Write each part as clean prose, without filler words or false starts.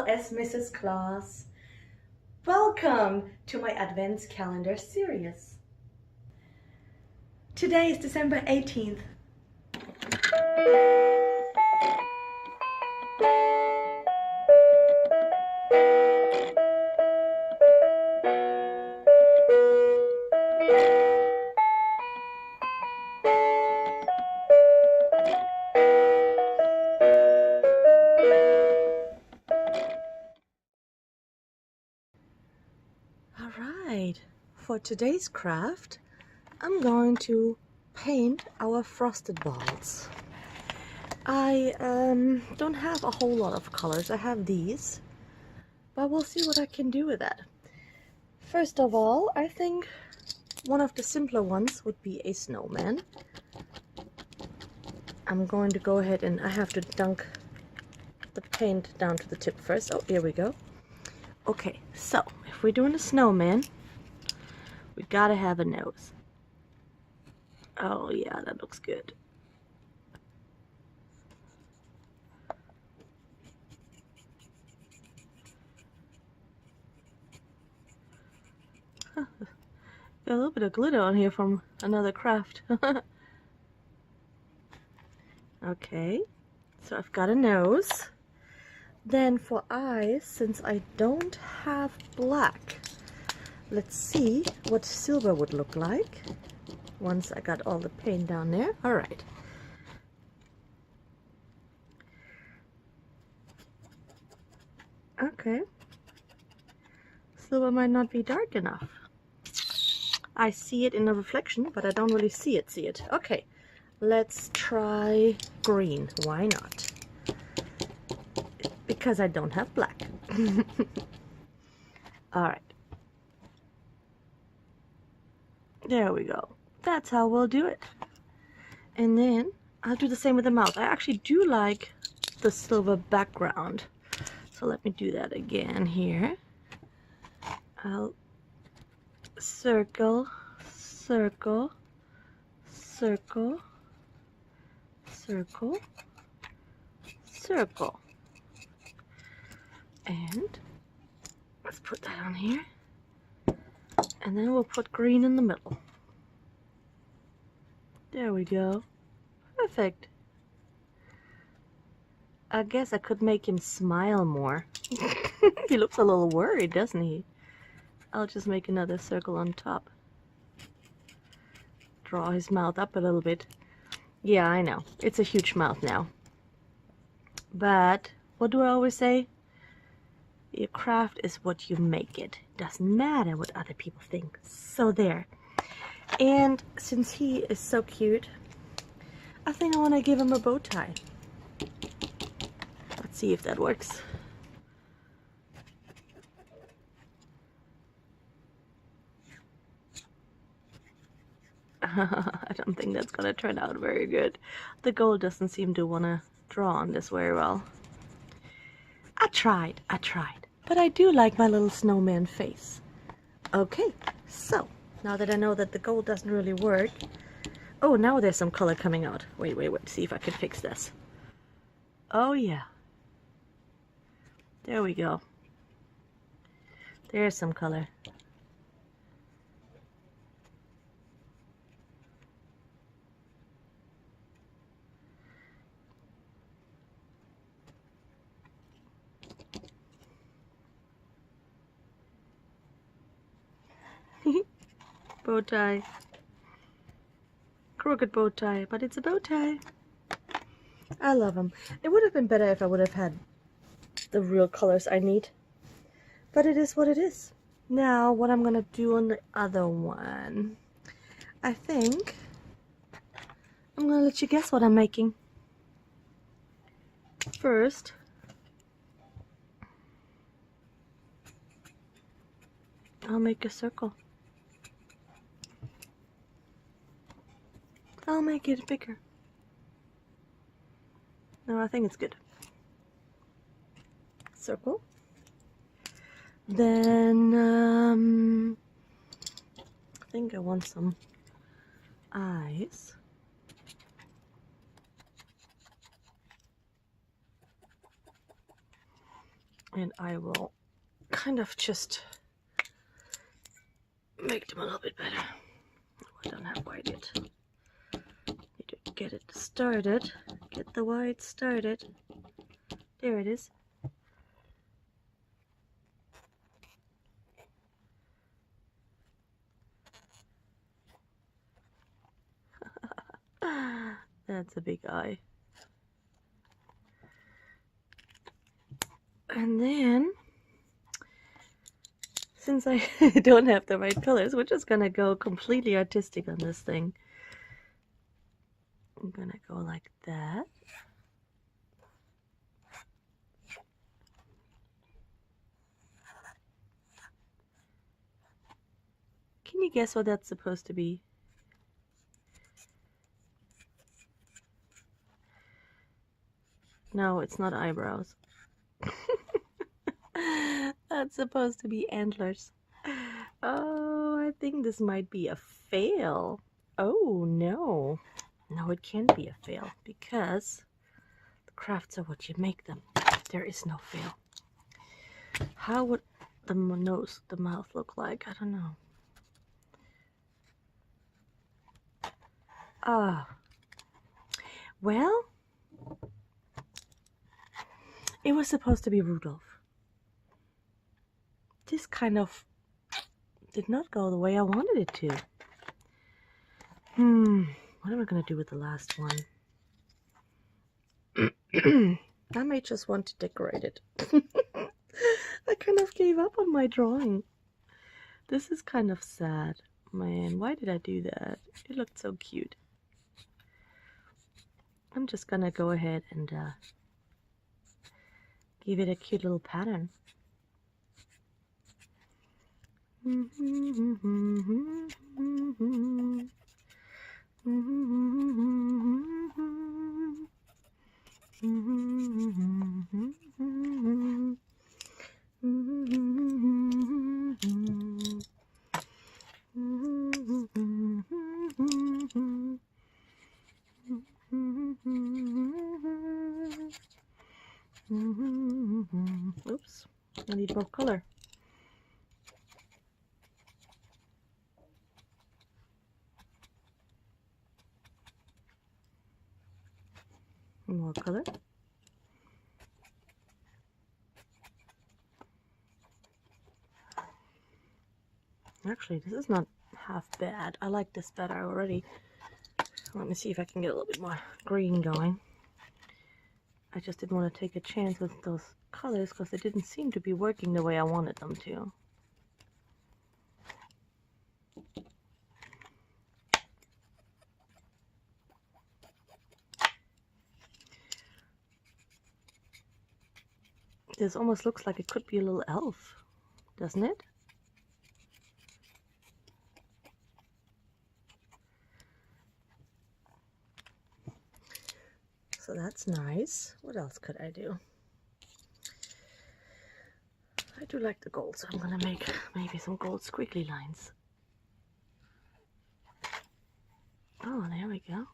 as Mrs. Claus. Welcome to my Advents Calendar series. Today is December 18th. Alright, for today's craft, I'm going to paint our frosted balls. I don't have a whole lot of colors. I have these, but we'll see what I can do with that. First of all, I think one of the simpler ones would be a snowman. I'm going to go ahead and I have to dunk the paint down to the tip first. Oh, here we go. Okay, so if we're doing a snowman, we gotta have a nose. Oh yeah, that looks good. Got a little bit of glitter on here from another craft. Okay, so I've got a nose. Then for eyes, since I don't have black, let's see what silver would look like once I got all the paint down there. All right. Okay. Silver might not be dark enough. I see it in the reflection, but I don't really see it. Okay, let's try green. Why not? Because I don't have black. Alright. There we go. That's how we'll do it. And then I'll do the same with the mouth. I actually do like the silver background. So let me do that again here. I'll circle, circle, circle, circle, circle. And let's put that on here. And then we'll put green in the middle. There we go. Perfect. I guess I could make him smile more. He looks a little worried, doesn't he? I'll just make another circle on top. Draw his mouth up a little bit. Yeah, I know. It's a huge mouth now. But what do I always say? Your craft is what you make it. Doesn't matter what other people think. So there. And since he is so cute, I think I want to give him a bow tie. Let's see if that works. I don't think that's gonna turn out very good. The gold doesn't seem to want to draw on this very well. I tried, but I do like my little snowman face. Okay, so now that I know that the gold doesn't really work. Oh, now there's some color coming out. Wait, see if I can fix this. Oh yeah. There we go. There's some color. Bow tie. Crooked bow tie, but it's a bow tie. I love them. It would have been better if I would have had the real colors I need. But it is what it is. Now, what I'm going to do on the other one. I think I'm going to let you guess what I'm making. First, I'll make a circle. I'll make it bigger. No, I think it's good. Circle. Then, I think I want some eyes. And I will kind of just make them a little bit better. I don't have white yet. Need to get it started. Get the white started. There it is. That's a big eye. And then, since I don't have the right colors, we're just gonna go completely artistic on this thing. I'm gonna go like that. Can you guess what that's supposed to be? No, it's not eyebrows. That's supposed to be antlers. Oh, I think this might be a fail. Oh, no. No, it can't be a fail because the crafts are what you make them. There is no fail. How would the nose, the mouth look like? I don't know. Ah. Well, it was supposed to be Rudolph. This kind of did not go the way I wanted it to. What am I going to do with the last one? I may just want to decorate it. I kind of gave up on my drawing. This is kind of sad. Man, why did I do that? It looked so cute. I'm just going to go ahead and give it a cute little pattern. Oops, I need more color. More color. Actually, this is not half bad. I like this better already. Let me see if I can get a little bit more green going. I just didn't want to take a chance with those colors because they didn't seem to be working the way I wanted them to. This almost looks like it could be a little elf, doesn't it? So that's nice. What else could I do? I do like the gold, so I'm gonna make maybe some gold squiggly lines. Oh, there we go.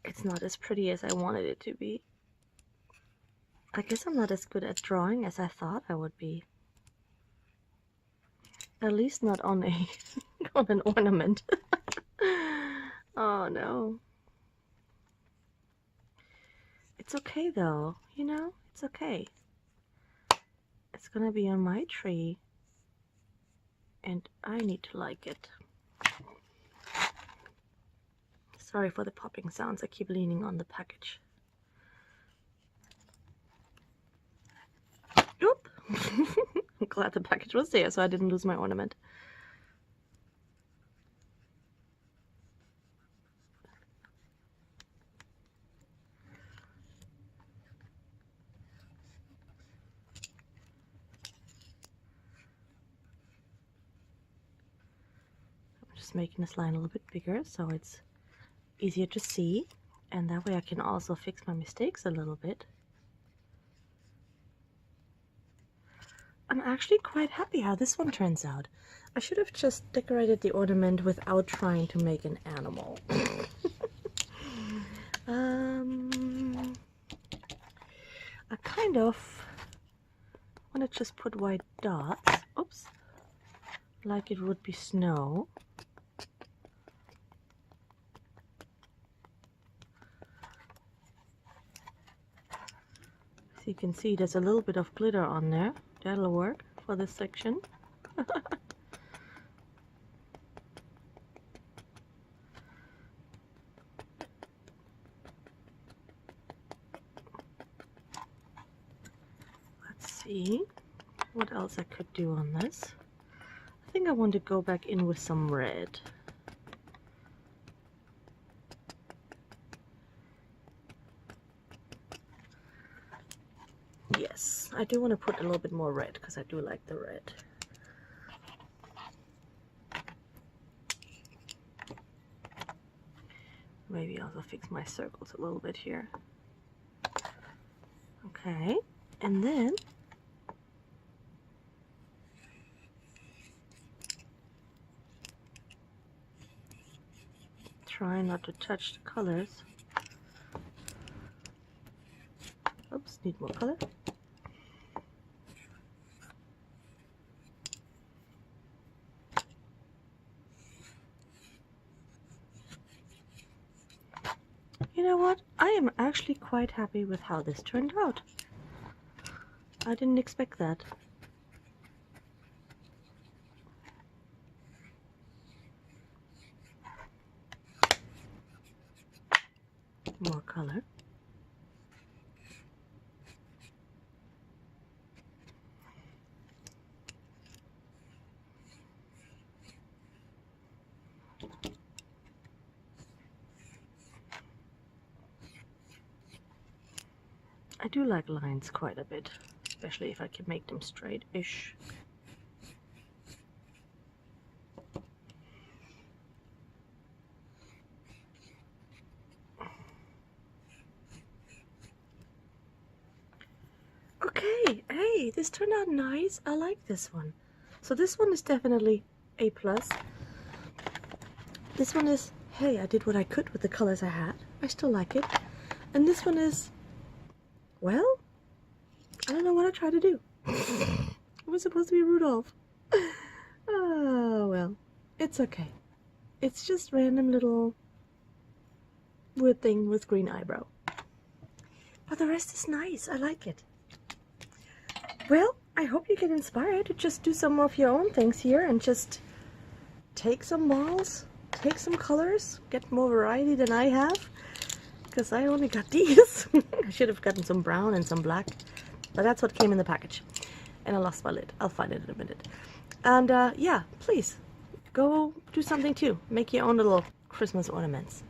It's not as pretty as I wanted it to be. I guess I'm not as good at drawing as I thought I would be. At least not on a on an ornament. Oh no. It's okay though, you know? It's okay. It's gonna be on my tree and I need to like it. Sorry for the popping sounds, I keep leaning on the package. Oop! I'm glad the package was there so I didn't lose my ornament. I'm just making this line a little bit bigger so it's easier to see, and that way I can also fix my mistakes a little bit. I'm actually quite happy how this one turns out. I should have just decorated the ornament without trying to make an animal. I kind of want to just put white dots, oops, like it would be snow. So you can see there's a little bit of glitter on there. That'll work for this section. Let's see what else I could do on this. I think I want to go back in with some red. Yes, I do want to put a little bit more red because I do like the red. Maybe also fix my circles a little bit here. Okay, and then try not to touch the colors. Oops, need more color. You know what? I am actually quite happy with how this turned out. I didn't expect that. More color. I do like lines quite a bit, especially if I can make them straight-ish. Okay, hey, this turned out nice. I like this one. So this one is definitely A+. This one is, hey, I did what I could with the colors I had. I still like it. And this one is, well, I don't know what I tried to do. It was supposed to be Rudolph. Oh, well, it's okay. It's just random little weird thing with green eyebrow. But the rest is nice. I like it. Well, I hope you get inspired to just do some of your own things here and just take some balls, take some colors, get more variety than I have. Because I only got these. I should have gotten some brown and some black. But that's what came in the package. And I lost my lid. I'll find it in a minute. And yeah, please, go do something too. Make your own little Christmas ornaments.